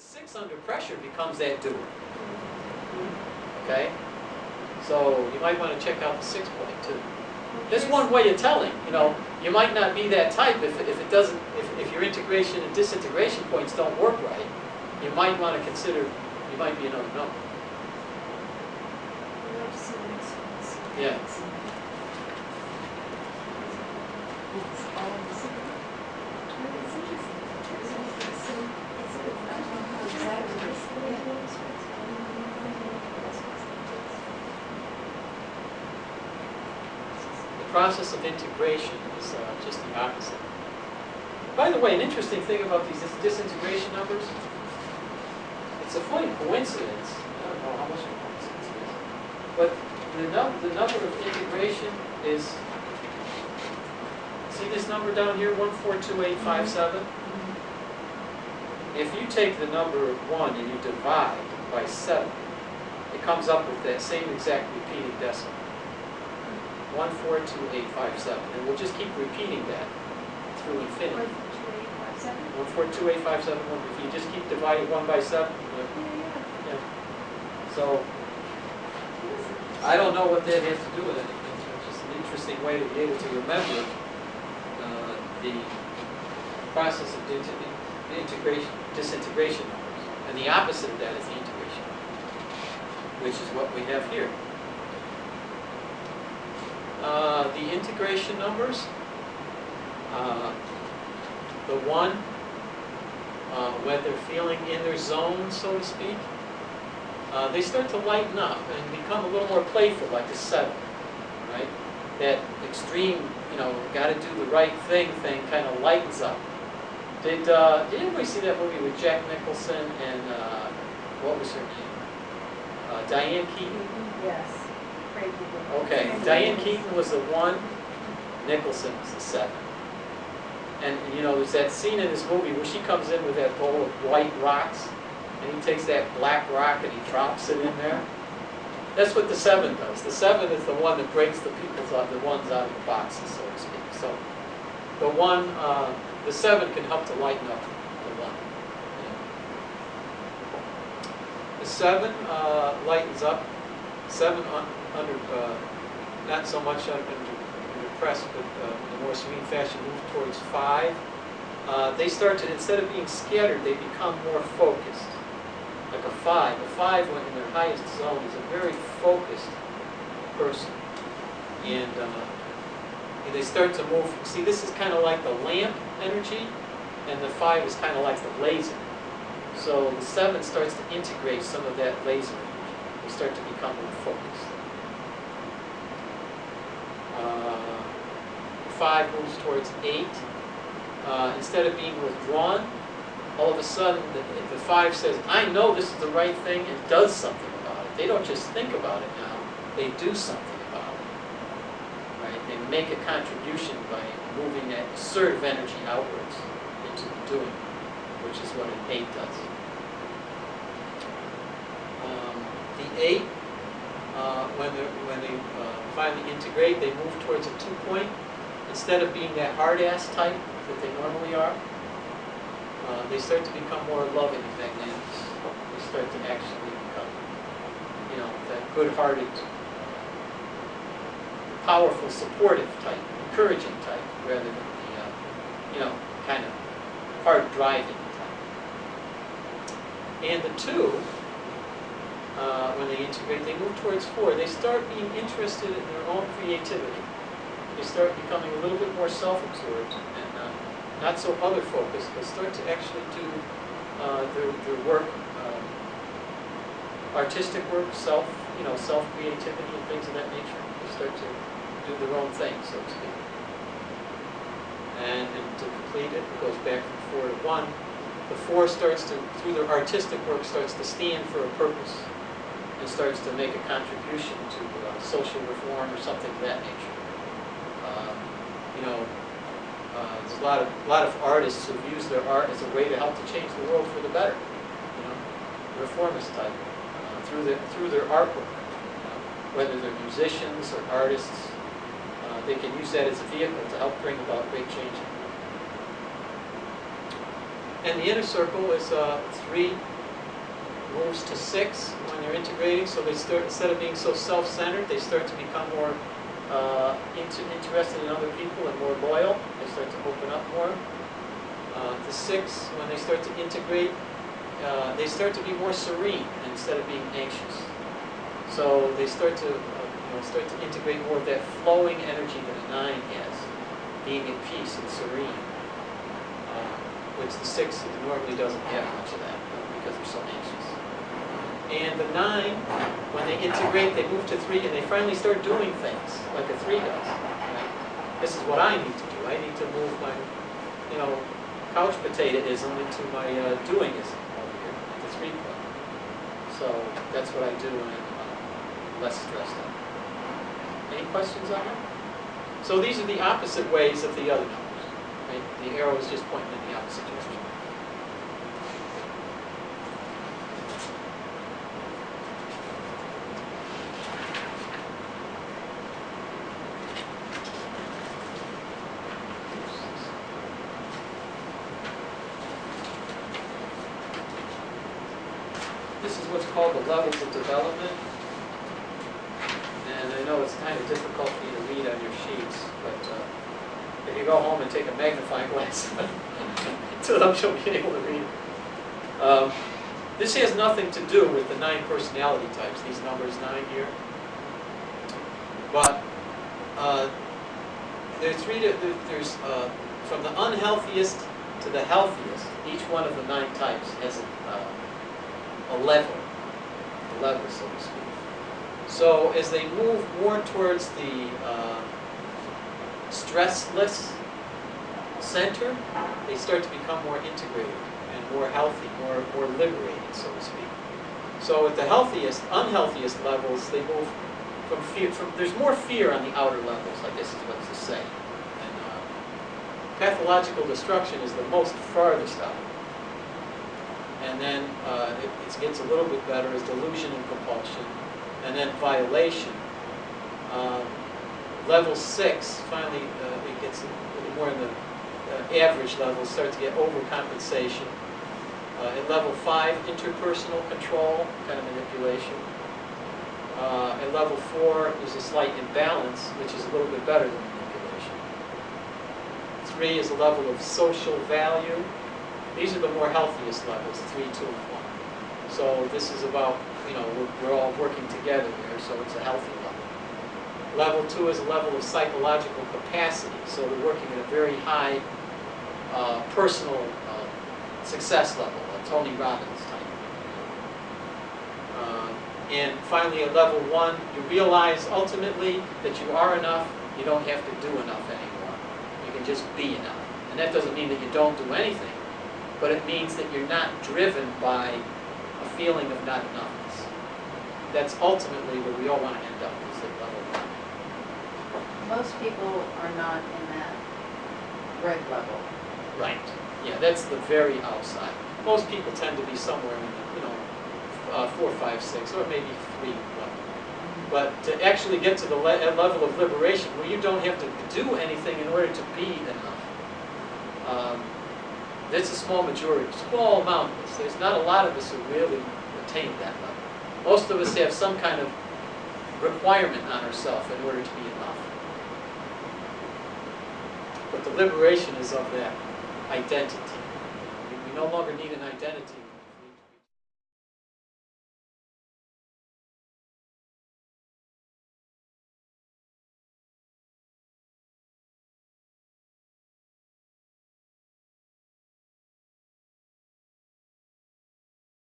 6 under pressure becomes that doer. Okay? So you might want to check out the 6 point too. That's one way of telling. You know, you might not be that type if it doesn't, if your integration and disintegration points don't work right. You might want to consider, you might be another number. Yeah. The process of integration is just the opposite. By the way, an interesting thing about these disintegration numbers, it's a funny coincidence. I don't know how much of a coincidence it is, but the number of integration is, see this number down here, 142857? If you take the number 1 and you divide by 7, it comes up with that same exact repeating decimal. 142857. And we'll just keep repeating that through infinity. 142857. If you just keep dividing 1 by 7. Yeah. So, I don't know what that has to do with anything. It's just an interesting way to be able to remember the process of integration, disintegration numbers. And the opposite of that is the integration, which is what we have here. The integration numbers, the 1, when they're feeling in their zone, so to speak, they start to lighten up and become a little more playful, like a 7, right? That extreme, you know, got to do the right thing kind of lightens up. Did anybody see that movie with Jack Nicholson and what was her name? Diane Keaton? Yes. Okay, Diane Keaton was the 1, Nicholson was the 7. And you know, there's that scene in this movie where she comes in with that bowl of white rocks, and he takes that black rock and he drops it in there. That's what the 7 does. The 7 is the one that breaks the ones out of the boxes, so to speak. So the 1, the 7 can help to lighten up the 1. Yeah. The 7 lightens up. 7 under, not so much under press, but in a more serene fashion, move towards 5. They start to, instead of being scattered, they become more focused. Like a 5. A 5, when in their highest zone, is a very focused person. And they start to move. See, this is kind of like the lamp energy, and the 5 is kind of like the laser. So the 7 starts to integrate some of that laser energy. They start to become more focused. 5 moves towards 8. Instead of being withdrawn, all of a sudden the 5 says, I know this is the right thing, and does something about it. They don't just think about it now, they do something about it. Right? They make a contribution by moving that assertive energy outwards into the doing, which is what an 8 does. The 8, when they finally integrate, they move towards a 2-point. Instead of being that hard-ass type that they normally are, they start to become more loving and magnanimous. They start to actually become, you know, that good-hearted, powerful, supportive type, encouraging type, rather than the, you know, kind of hard-driving type. And the 2, when they integrate, they move towards 4. They start being interested in their own creativity. They start becoming a little bit more self-absorbed and not so other-focused, but start to actually do their work, artistic work, self-creativity and things of that nature. They start to do their own thing, so to speak. And to complete it, it goes back from 4 to 1. The 4 starts to, through their artistic work, starts to stand for a purpose and starts to make a contribution to social reform or something of that nature. There's a lot of artists who've used their art as a way to help to change the world for the better. Reformist type through their artwork. Whether they're musicians or artists, they can use that as a vehicle to help bring about great change. And the inner circle is 3 moves to 6 when they're integrating. So they start, instead of being so self-centered, they start to become more interested in other people and more loyal. They start to open up more. The 6, when they start to integrate, they start to be more serene instead of being anxious. So they start to integrate more of that flowing energy that a 9 has, being at peace and serene, which the 6 normally doesn't have much of that because they're so anxious. And the 9, when they integrate, they move to 3, and they finally start doing things like a 3 does. Right? This is what I need to do. I need to move my, couch potato-ism into my doing-ism over here at the 3 club. So that's what I do when I'm less stressed out. Any questions on that? So these are the opposite ways of the other numbers. Right? The arrow is just pointing in the opposite direction. This is what's called the levels of development. And I know it's kind of difficult for you to read on your sheets, but if you go home and take a magnifying glass to them, you'll be able to read it. This has nothing to do with the 9 personality types, these numbers 9 here. But there's from the unhealthiest to the healthiest, each one of the 9 types has a level, so to speak. So as they move more towards the stressless center, they start to become more integrated and more healthy, more liberated, so to speak. So at the unhealthiest levels, they move from fear. There's more fear on the outer levels, I guess is what to say. And pathological destruction is the most farthest out. And then it gets a little bit better as delusion and compulsion, and then violation. Level 6, finally, it gets a little more in the average level, starts to get overcompensation. At level 5, interpersonal control, kind of manipulation. At level 4, there's a slight imbalance, which is a little bit better than manipulation. 3 is a level of social value. These are the more healthiest levels, 3, 2, and 1. So this is about, we're all working together here, so it's a healthy level. Level 2 is a level of psychological capacity, so we're working at a very high personal success level, a Tony Robbins type. And finally, at level 1, you realize ultimately that you are enough, you don't have to do enough anymore. You can just be enough. And that doesn't mean that you don't do anything, but it means that you're not driven by a feeling of not enoughness. That's ultimately where we all want to end up, is at level 1. Most people are not in that red level. Right. Yeah, that's the very outside. Most people tend to be somewhere in the, 4, 5, 6, or maybe 3 level. But to actually get to the level of liberation where you don't have to do anything in order to be enough, that's a small majority, small amount of us. There's not a lot of us who really attain that level. Most of us have some kind of requirement on ourselves in order to be enough. But the liberation is of that identity. We no longer need an identity.